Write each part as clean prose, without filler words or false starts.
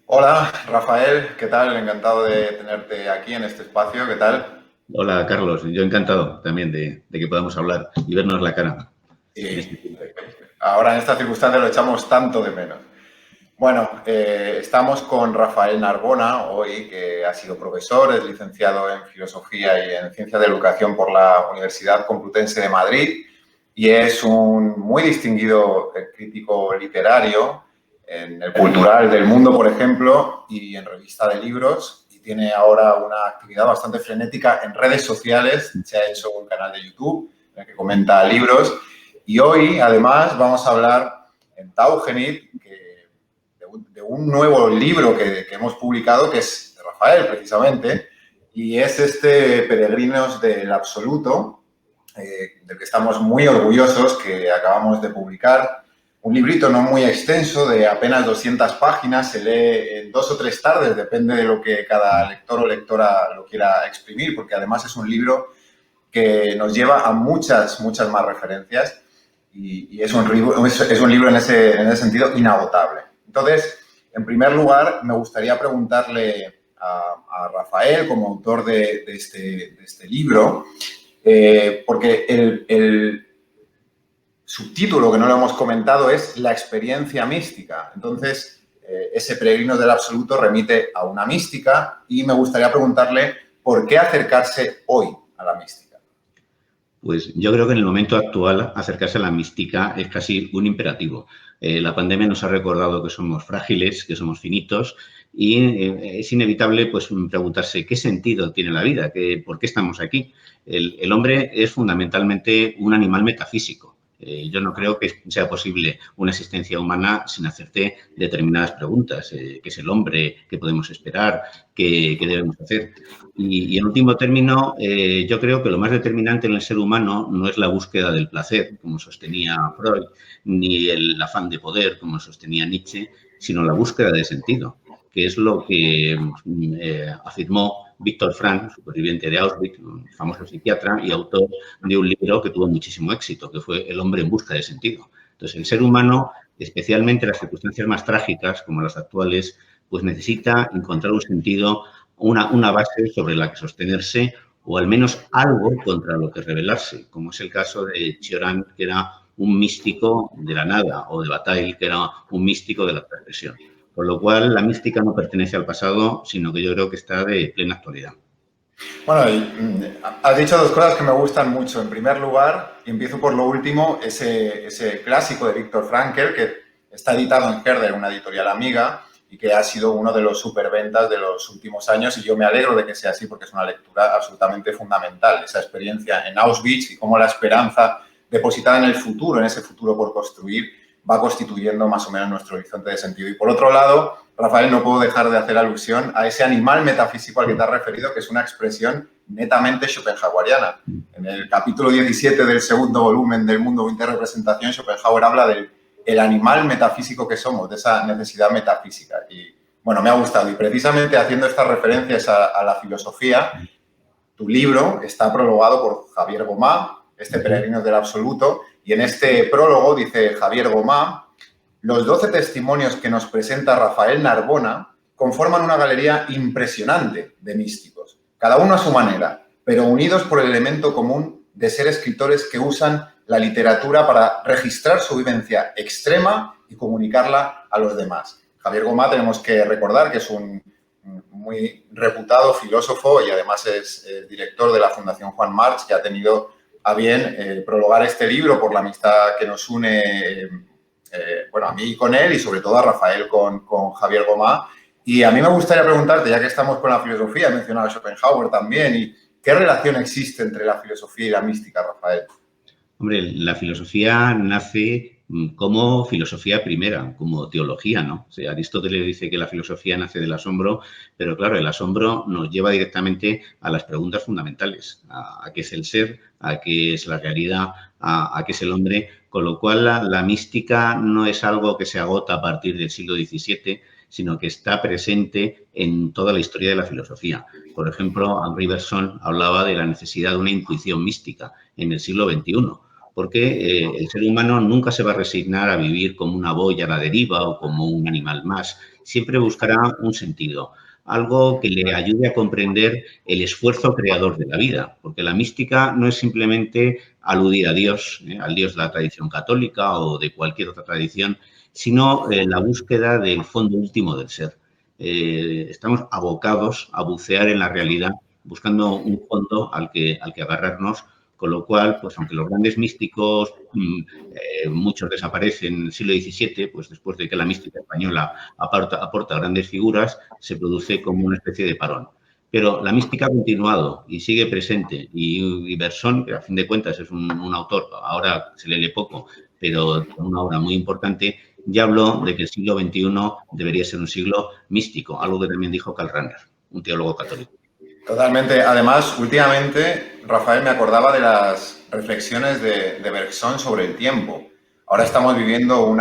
Hola, Rafael, ¿qué tal? Encantado de tenerte aquí en este espacio, ¿qué tal? Hola, Carlos. Yo encantado también de que podamos hablar y vernos la cara en Sí, este tiempo. ahora en esta circunstancia lo echamos tanto de menos. Bueno, estamos con Rafael Narbona hoy, que ha sido profesor, es licenciado en Filosofía y en Ciencia de Educación por la Universidad Complutense de Madrid y es un muy distinguido crítico literario en el Cultural del Mundo, por ejemplo, y en revista de libros. Y tiene ahora una actividad bastante frenética en redes sociales. Se ha hecho un canal de YouTube en el que comenta libros. Y hoy, además, vamos a hablar en Taugenit, de un nuevo libro que hemos publicado, que es de Rafael, precisamente, y es este Peregrinos del Absoluto, del que estamos muy orgullosos, que acabamos de publicar. Un librito no muy extenso, de apenas 200 páginas, se lee en 2 o 3 tardes, depende de lo que cada lector o lectora lo quiera exprimir, porque además es un libro que nos lleva a muchas, muchas más referencias y es un libro en ese sentido inagotable. Entonces, en primer lugar, me gustaría preguntarle a Rafael, como autor de este libro, porque el subtítulo, que no lo hemos comentado, es La experiencia mística. Entonces, ese peregrino del absoluto remite a una mística y me gustaría preguntarle por qué acercarse hoy a la mística. Pues yo creo que en el momento actual acercarse a la mística es casi un imperativo. La pandemia nos ha recordado que somos frágiles, que somos finitos y es inevitable pues preguntarse qué sentido tiene la vida, por qué estamos aquí. El hombre es fundamentalmente un animal metafísico. Yo no creo que sea posible una existencia humana sin hacerte determinadas preguntas. ¿Qué es el hombre? ¿Qué podemos esperar? ¿Qué debemos hacer? Y en último término, yo creo que lo más determinante en el ser humano no es la búsqueda del placer, como sostenía Freud, ni el afán de poder, como sostenía Nietzsche, sino la búsqueda de sentido, que es lo que afirmó Víctor Frank, superviviente de Auschwitz, un famoso psiquiatra y autor de un libro que tuvo muchísimo éxito, que fue El hombre en busca de sentido. Entonces, el ser humano, especialmente en las circunstancias más trágicas, como las actuales, pues necesita encontrar un sentido, una base sobre la que sostenerse o al menos algo contra lo que rebelarse, como es el caso de Cioran, que era un místico de la nada, o de Bataille, que era un místico de la transgresión. Con lo cual, la mística no pertenece al pasado, sino que yo creo que está de plena actualidad. Bueno, has dicho dos cosas que me gustan mucho. En primer lugar, y empiezo por lo último, ese clásico de Viktor Frankl, que está editado en Herder, una editorial amiga, y que ha sido uno de los superventas de los últimos años, y yo me alegro de que sea así porque es una lectura absolutamente fundamental, esa experiencia en Auschwitz y cómo la esperanza depositada en el futuro, en ese futuro por construir, va constituyendo más o menos nuestro horizonte de sentido. Y por otro lado, Rafael, no puedo dejar de hacer alusión a ese animal metafísico al que te has referido, que es una expresión netamente schopenhaueriana. En el capítulo 17 del segundo volumen del Mundo Interrepresentación, Schopenhauer habla del el animal metafísico que somos, de esa necesidad metafísica. Y bueno, me ha gustado. Y precisamente haciendo estas referencias a la filosofía, tu libro está prologado por Javier Gomá, este peregrino del absoluto, y en este prólogo dice Javier Gomá: los 12 testimonios que nos presenta Rafael Narbona conforman una galería impresionante de místicos, cada uno a su manera, pero unidos por el elemento común de ser escritores que usan la literatura para registrar su vivencia extrema y comunicarla a los demás. Javier Gomá, tenemos que recordar que es un muy reputado filósofo y además es director de la Fundación Juan March, que ha tenido a bien prologar este libro por la amistad que nos une, bueno, a mí con él y sobre todo a Rafael con Javier Gomá. Y a mí me gustaría preguntarte, ya que estamos con la filosofía, he mencionado a Schopenhauer también, y ¿qué relación existe entre la filosofía y la mística, Rafael? Hombre, la filosofía nace como filosofía primera, como teología, ¿no? O sea, Aristóteles dice que la filosofía nace del asombro, pero claro, el asombro nos lleva directamente a las preguntas fundamentales, a qué es el ser, a qué es la realidad, a qué es el hombre, con lo cual la mística no es algo que se agota a partir del siglo XVII, sino que está presente en toda la historia de la filosofía. Por ejemplo, Henri Bergson hablaba de la necesidad de una intuición mística en el siglo XXI, porque el ser humano nunca se va a resignar a vivir como una boya a la deriva o como un animal más. Siempre buscará un sentido, algo que le ayude a comprender el esfuerzo creador de la vida, porque la mística no es simplemente aludir a Dios, al Dios de la tradición católica o de cualquier otra tradición, sino la búsqueda del fondo último del ser. Estamos abocados a bucear en la realidad, buscando un fondo al que agarrarnos, con lo cual, pues aunque los grandes místicos, muchos desaparecen en el siglo XVII, pues después de que la mística española aporta grandes figuras, se produce como una especie de parón. Pero la mística ha continuado y sigue presente. Y Bersón, que a fin de cuentas es un autor, ahora se le lee poco, pero con una obra muy importante, ya habló de que el siglo XXI debería ser un siglo místico, algo que también dijo Karl Rahner, un teólogo católico. Totalmente. Además, últimamente, Rafael, me acordaba de las reflexiones de Bergson sobre el tiempo. Ahora estamos viviendo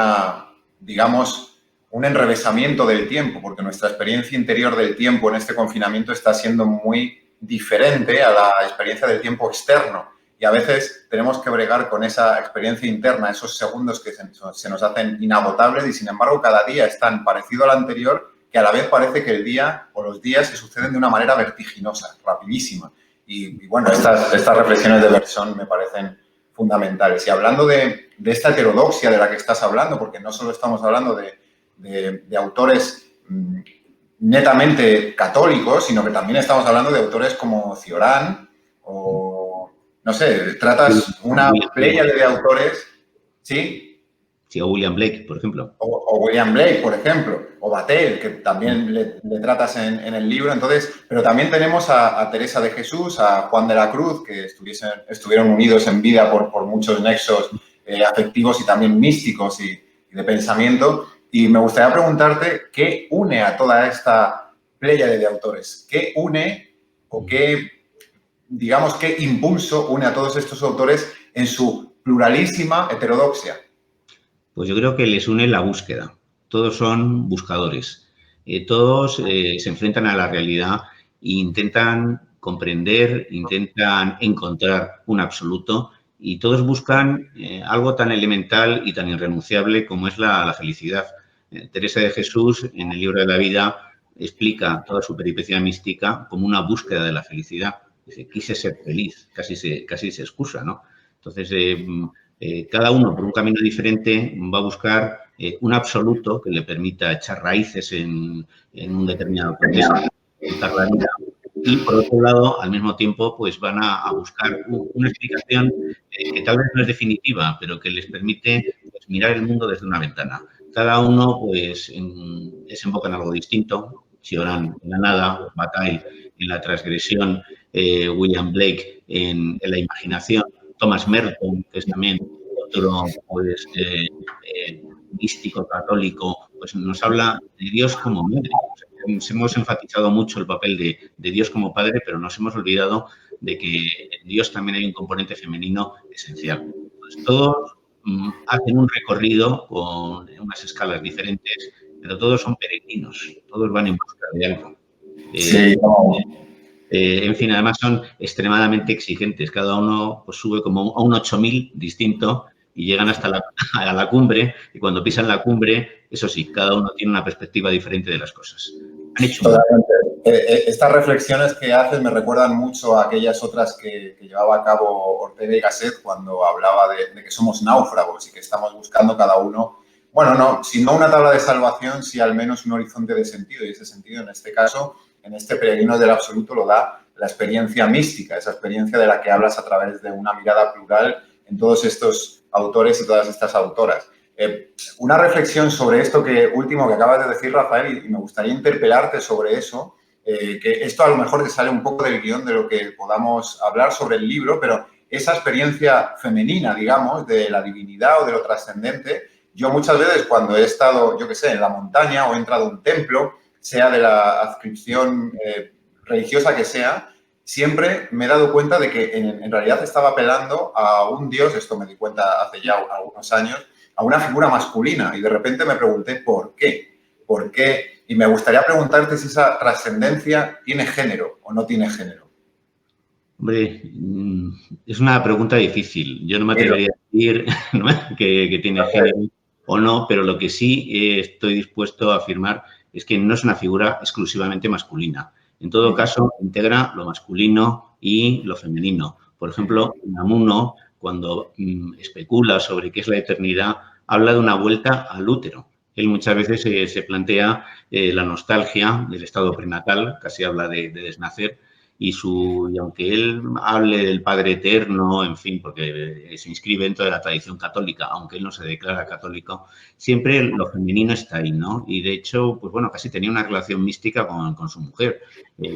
digamos, un enrevesamiento del tiempo, porque nuestra experiencia interior del tiempo en este confinamiento está siendo muy diferente a la experiencia del tiempo externo. Y a veces tenemos que bregar con esa experiencia interna, esos segundos que se nos hacen inagotables y, sin embargo, cada día es tan parecido al anterior que a la vez parece que el día o los días se suceden de una manera vertiginosa, rapidísima. Y bueno, estas reflexiones de Bergson me parecen fundamentales. Y hablando de esta heterodoxia de la que estás hablando, porque no solo estamos hablando de autores netamente católicos, sino que también estamos hablando de autores como Cioran o, no sé, tratas una pléyade de autores, ¿sí? Sí, o William Blake, por ejemplo. O William Blake, por ejemplo, o Batel, que también le tratas en el libro. Entonces, pero también tenemos a Teresa de Jesús, a Juan de la Cruz, que estuvieron unidos en vida por muchos nexos afectivos y también místicos y de pensamiento. Y me gustaría preguntarte qué une a toda esta pléyade de autores. ¿Qué une o digamos, qué impulso une a todos estos autores en su pluralísima heterodoxia? Pues yo creo que les une la búsqueda. Todos son buscadores. Todos se enfrentan a la realidad e intentan comprender, intentan encontrar un absoluto y todos buscan algo tan elemental y tan irrenunciable como es la felicidad. Teresa de Jesús, en el libro de la vida, explica toda su peripecia mística como una búsqueda de la felicidad. Dice, quise ser feliz, casi se excusa, ¿no? Entonces, cada uno por un camino diferente va a buscar un absoluto que le permita echar raíces en un determinado contexto, disfrutar la vida. Y, por otro lado, al mismo tiempo, pues van a buscar una explicación que tal vez no es definitiva, pero que les permite pues, mirar el mundo desde una ventana. Cada uno, pues, desemboca en algo distinto. Cioran en la nada, Bataille en la transgresión, William Blake en la imaginación, Thomas Merton, que es también otro pues, místico católico, pues nos habla de Dios como madre. Hemos enfatizado mucho el papel de Dios como padre, pero nos hemos olvidado de que en Dios también hay un componente femenino esencial. Pues todos hacen un recorrido con unas escalas diferentes, pero todos son peregrinos, todos van en busca de algo. Sí, en fin, además son extremadamente exigentes. Cada uno pues, sube como a un 8000 distinto y llegan hasta a la cumbre. Y cuando pisan la cumbre, eso sí, cada uno tiene una perspectiva diferente de las cosas. Han hecho totalmente. Estas reflexiones que haces me recuerdan mucho a aquellas otras que llevaba a cabo Ortega y Gasset cuando hablaba de que somos náufragos y que estamos buscando cada uno, bueno, no, si no una tabla de salvación, sí al menos un horizonte de sentido. Y ese sentido, en este caso, en este Peregrino del Absoluto, lo da la experiencia mística, esa experiencia de la que hablas a través de una mirada plural en todos estos autores y todas estas autoras. Una reflexión sobre esto último que acabas de decir, Rafael, y me gustaría interpelarte sobre eso, que esto a lo mejor te sale un poco del guión de lo que podamos hablar sobre el libro, pero esa experiencia femenina, digamos, de la divinidad o de lo trascendente, yo muchas veces cuando he estado, yo qué sé, en la montaña o he entrado a un templo, sea de la adscripción religiosa que sea, siempre me he dado cuenta de que en realidad estaba apelando a un Dios, esto me di cuenta hace ya algunos años, a una figura masculina y de repente me pregunté ¿por qué? ¿Por qué? Y me gustaría preguntarte si esa trascendencia tiene género o no tiene género. Hombre, es una pregunta difícil. Yo no me atrevería a decir ¿no? que tiene género o no, pero lo que sí estoy dispuesto a afirmar es que no es una figura exclusivamente masculina. En todo caso, integra lo masculino y lo femenino. Por ejemplo, Unamuno, cuando especula sobre qué es la eternidad, habla de una vuelta al útero. Él muchas veces se plantea la nostalgia del estado prenatal, casi habla de desnacer, y aunque él hable del Padre Eterno, en fin, porque se inscribe dentro de la tradición católica, aunque él no se declara católico, siempre lo femenino está ahí, ¿no? Y de hecho, pues bueno, casi tenía una relación mística con su mujer,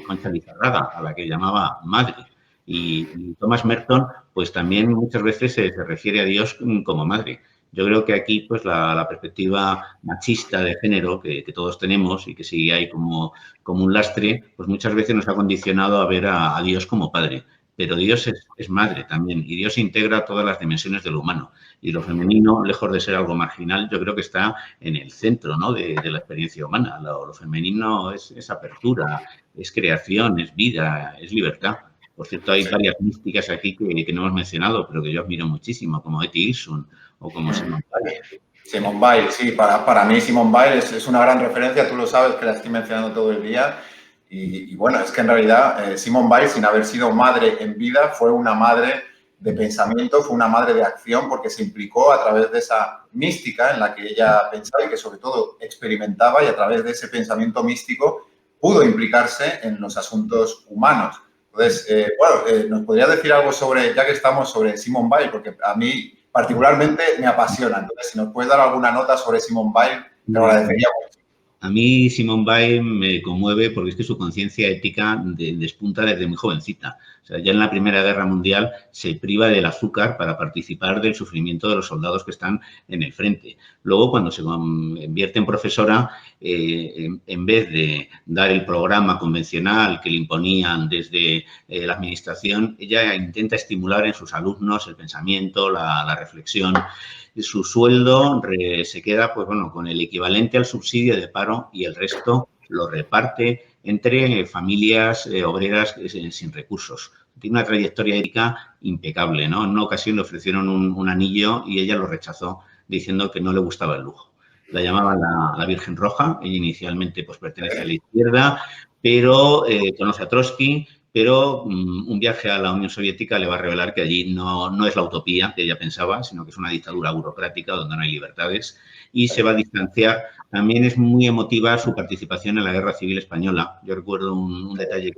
Concha Lizarraga, a la que llamaba madre. Y Thomas Merton, pues también muchas veces se refiere a Dios como madre. Yo creo que aquí, pues, la perspectiva machista de género que todos tenemos y que sigue ahí como un lastre, pues muchas veces nos ha condicionado a ver a Dios como padre. Pero Dios es madre también y Dios integra todas las dimensiones de lo humano. Y lo femenino, lejos de ser algo marginal, yo creo que está en el centro, ¿no? de la experiencia humana. Lo femenino es apertura, es creación, es vida, es libertad. Por cierto, hay varias místicas aquí que no hemos mencionado, pero que yo admiro muchísimo, como Etty Hillsum o como Simone Weil. Simone Weil, sí, para mí Simone Weil es una gran referencia, tú lo sabes que la estoy mencionando todo el día y bueno, es que en realidad Simone Weil, sin haber sido madre en vida, fue una madre de pensamiento, fue una madre de acción porque se implicó a través de esa mística en la que ella pensaba y que sobre todo experimentaba y a través de ese pensamiento místico pudo implicarse en los asuntos humanos. Entonces, ¿nos podrías decir algo sobre, ya que estamos sobre Simone Weil? Porque a mí particularmente me apasiona. Entonces, si nos puedes dar alguna nota sobre Simone Weil, te lo agradecería mucho. A mí Simone Weil me conmueve porque es que su conciencia ética despunta desde muy jovencita. O sea, ya en la Primera Guerra Mundial se priva del azúcar para participar del sufrimiento de los soldados que están en el frente. Luego, cuando se convierte en profesora, en vez de dar el programa convencional que le imponían desde la administración, ella intenta estimular en sus alumnos el pensamiento, la reflexión. Su sueldo se queda, pues bueno, con el equivalente al subsidio de paro y el resto lo reparte entre familias obreras sin recursos. Tiene una trayectoria ética impecable, ¿no? En una ocasión le ofrecieron un anillo y ella lo rechazó diciendo que no le gustaba el lujo. La llamaban la Virgen Roja, ella inicialmente pues pertenece a la izquierda, pero conoce a Trotsky, pero un viaje a la Unión Soviética le va a revelar que allí no es la utopía que ella pensaba, sino que es una dictadura burocrática donde no hay libertades y se va a distanciar. También es muy emotiva su participación en la Guerra Civil Española. Yo recuerdo un detalle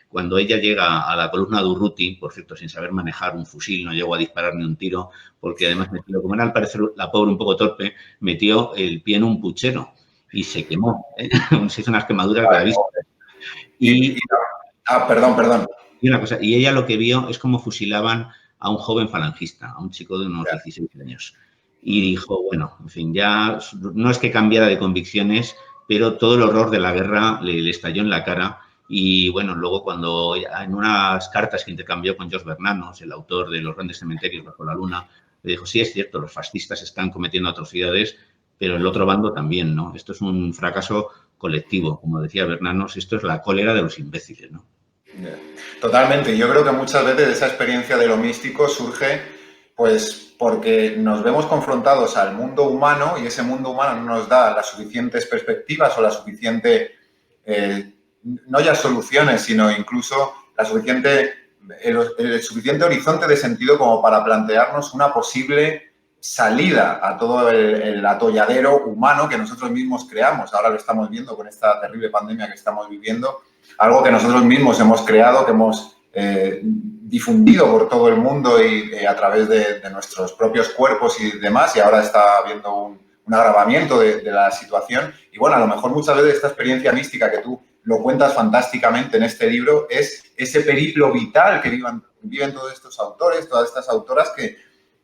cuando ella llega a la columna de Urruti, por cierto, sin saber manejar un fusil, no llegó a disparar ni un tiro, porque además metió, como era al parecer la pobre un poco torpe, metió el pie en un puchero y se quemó. Se hizo unas quemaduras gravísimas. Perdón. Y una cosa, y ella lo que vio es cómo fusilaban a un joven falangista, a un chico de unos 16 años. Y dijo, bueno, en fin, ya no es que cambiara de convicciones, pero todo el horror de la guerra le estalló en la cara. Y bueno, luego cuando en unas cartas que intercambió con George Bernanos, el autor de Los grandes cementerios bajo la luna, le dijo, sí, es cierto, los fascistas están cometiendo atrocidades, pero el otro bando también, ¿no? Esto es un fracaso colectivo. Como decía Bernanos, esto es la cólera de los imbéciles, ¿no? Totalmente. Yo creo que muchas veces esa experiencia de lo místico surge pues porque nos vemos confrontados al mundo humano y ese mundo humano no nos da las suficientes perspectivas o la suficiente, no ya soluciones, sino incluso el suficiente horizonte de sentido como para plantearnos una posible salida a todo el atolladero humano que nosotros mismos creamos. Ahora lo estamos viendo con esta terrible pandemia que estamos viviendo. Algo que nosotros mismos hemos creado, que hemos difundido por todo el mundo y a través de nuestros propios cuerpos y demás, y ahora está habiendo un agravamiento de la situación. Y bueno, a lo mejor muchas veces esta experiencia mística que tú lo cuentas fantásticamente en este libro es ese periplo vital que viven todos estos autores, todas estas autoras que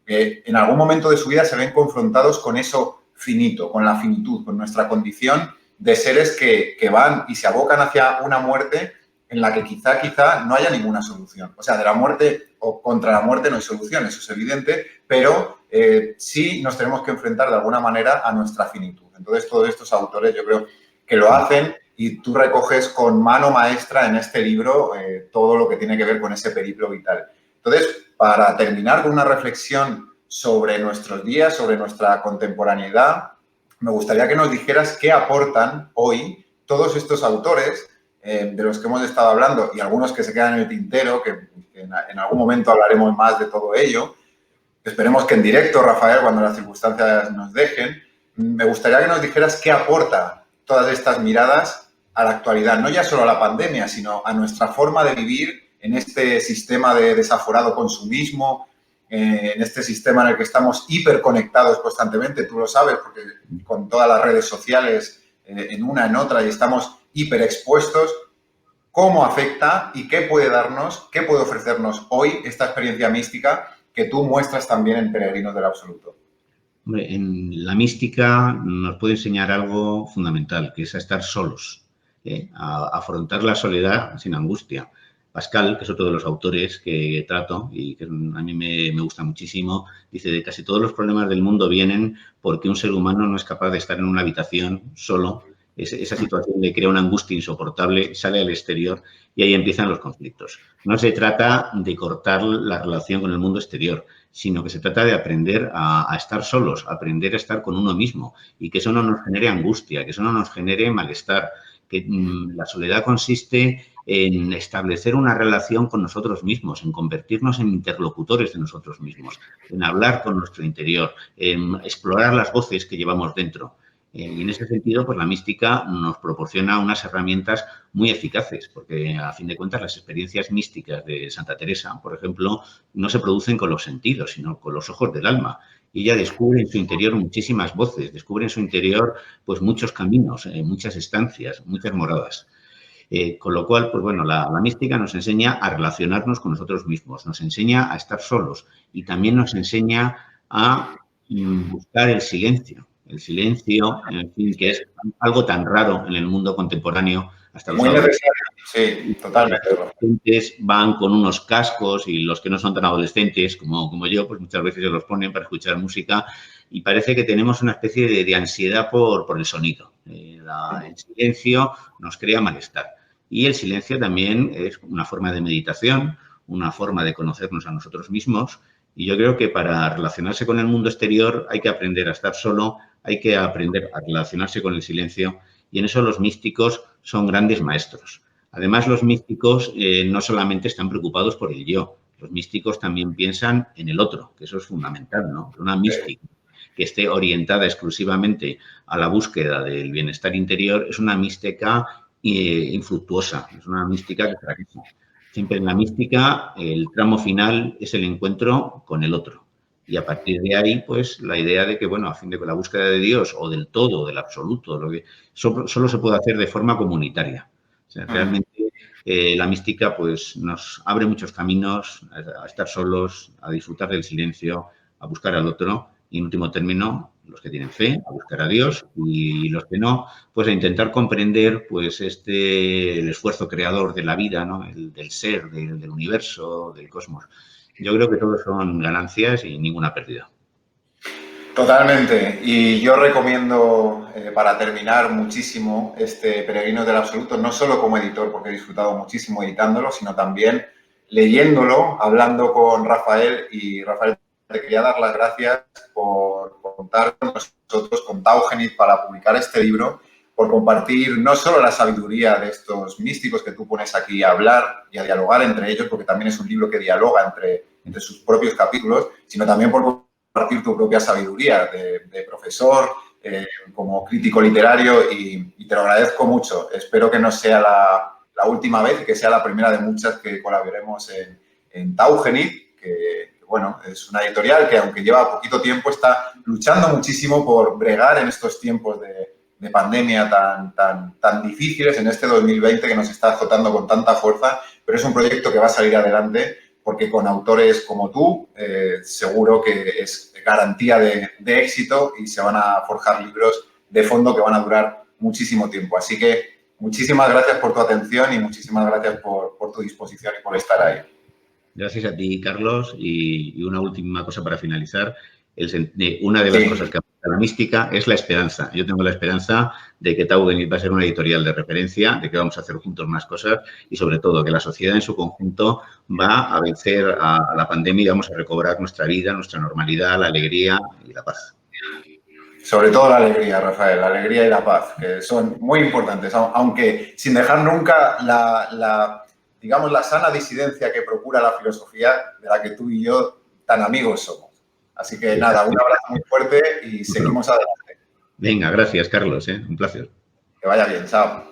en algún momento de su vida se ven confrontados con eso finito, con la finitud, con nuestra condición de seres que van y se abocan hacia una muerte en la que quizá no haya ninguna solución. O sea, de la muerte o contra la muerte no hay solución, eso es evidente, pero sí nos tenemos que enfrentar de alguna manera a nuestra finitud. Entonces, todos estos autores yo creo que lo hacen y tú recoges con mano maestra en este libro todo lo que tiene que ver con ese periplo vital. Entonces, para terminar con una reflexión sobre nuestros días, sobre nuestra contemporaneidad, me gustaría que nos dijeras qué aportan hoy todos estos autores de los que hemos estado hablando y algunos que se quedan en el tintero, que en algún momento hablaremos más de todo ello. Esperemos que en directo, Rafael, cuando las circunstancias nos dejen. Me gustaría que nos dijeras qué aporta todas estas miradas a la actualidad, no ya solo a la pandemia, sino a nuestra forma de vivir en este sistema de desaforado consumismo, en este sistema en el que estamos hiperconectados constantemente, tú lo sabes, porque con todas las redes sociales, en una, en otra, y estamos hiperexpuestos. ¿Cómo afecta y qué puede darnos, qué puede ofrecernos hoy esta experiencia mística que tú muestras también en Peregrinos del Absoluto? Hombre, en la mística nos puede enseñar algo fundamental, que es a estar solos, a afrontar la soledad sin angustia. Pascal, que es otro de los autores que trato y que a mí me gusta muchísimo, dice de casi todos los problemas del mundo vienen porque un ser humano no es capaz de estar en una habitación solo. Esa situación le crea una angustia insoportable, sale al exterior y ahí empiezan los conflictos. No se trata de cortar la relación con el mundo exterior, sino que se trata de aprender a estar solos, aprender a estar con uno mismo y que eso no nos genere angustia, que eso no nos genere malestar, que la soledad consiste en establecer una relación con nosotros mismos, en convertirnos en interlocutores de nosotros mismos, en hablar con nuestro interior, en explorar las voces que llevamos dentro. Y en ese sentido, pues la mística nos proporciona unas herramientas muy eficaces, porque a fin de cuentas las experiencias místicas de Santa Teresa, por ejemplo, no se producen con los sentidos, sino con los ojos del alma. Y ella descubre en su interior muchísimas voces, descubre en su interior pues muchos caminos, muchas estancias, muchas moradas. Con lo cual, pues bueno, la mística nos enseña a relacionarnos con nosotros mismos, nos enseña a estar solos y también nos enseña a buscar el silencio. El silencio, en fin, que es algo tan raro en el mundo contemporáneo. Hasta los Muy adolescentes, necesario, sí, totalmente. los adolescentes van con unos cascos y los que no son tan adolescentes como yo, pues muchas veces se los ponen para escuchar música y parece que tenemos una especie de ansiedad por el sonido. El silencio nos crea malestar. Y el silencio también es una forma de meditación, una forma de conocernos a nosotros mismos. Y yo creo que para relacionarse con el mundo exterior hay que aprender a estar solo, hay que aprender a relacionarse con el silencio y en eso los místicos son grandes maestros. Además, los místicos no solamente están preocupados por el yo, los místicos también piensan en el otro, que eso es fundamental, ¿no? Una mística que esté orientada exclusivamente a la búsqueda del bienestar interior es una mística infructuosa, es una mística que fracasa. Siempre en la mística el tramo final es el encuentro con el otro. Y a partir de ahí, pues, la idea de que, bueno, a fin de que la búsqueda de Dios o del todo, del absoluto, lo que solo se puede hacer de forma comunitaria. O sea, realmente la mística, pues, nos abre muchos caminos a estar solos, a disfrutar del silencio, a buscar al otro y, en último término, los que tienen fe, a buscar a Dios y los que no, pues a intentar comprender, pues, el esfuerzo creador de la vida, ¿no? Del ser, del universo, del cosmos. Yo creo que todos son ganancias y ninguna pérdida. Totalmente. Y yo recomiendo, para terminar, muchísimo este Peregrinos del Absoluto, no solo como editor, porque he disfrutado muchísimo editándolo, sino también leyéndolo, hablando con Rafael. Y Rafael, te quería dar las gracias por contar con nosotros, con Taugenid, para publicar este libro, por compartir no solo la sabiduría de estos místicos que tú pones aquí a hablar y a dialogar entre ellos, porque también es un libro que dialoga entre sus propios capítulos, sino también por compartir tu propia sabiduría de profesor, como crítico literario y te lo agradezco mucho. Espero que no sea la última vez, que sea la primera de muchas que colaboremos en Taugenid, que bueno, es una editorial que aunque lleva poquito tiempo está luchando muchísimo por bregar en estos tiempos de pandemia tan difíciles, en este 2020 que nos está azotando con tanta fuerza, pero es un proyecto que va a salir adelante porque con autores como tú seguro que es garantía de éxito y se van a forjar libros de fondo que van a durar muchísimo tiempo. Así que muchísimas gracias por tu atención y muchísimas gracias por tu disposición y por estar ahí. Gracias a ti, Carlos. Y una última cosa para finalizar. Una de las cosas que La mística es la esperanza. Yo tengo la esperanza de que Taugenicht va a ser una editorial de referencia, de que vamos a hacer juntos más cosas y, sobre todo, que la sociedad en su conjunto va a vencer a la pandemia y vamos a recobrar nuestra vida, nuestra normalidad, la alegría y la paz. Sobre todo la alegría, Rafael, la alegría y la paz, que son muy importantes, aunque sin dejar nunca digamos, la sana disidencia que procura la filosofía, de la que tú y yo tan amigos somos. Así que nada, un abrazo muy fuerte y seguimos adelante. Venga, gracias, Carlos. Un placer. Que vaya bien, chao.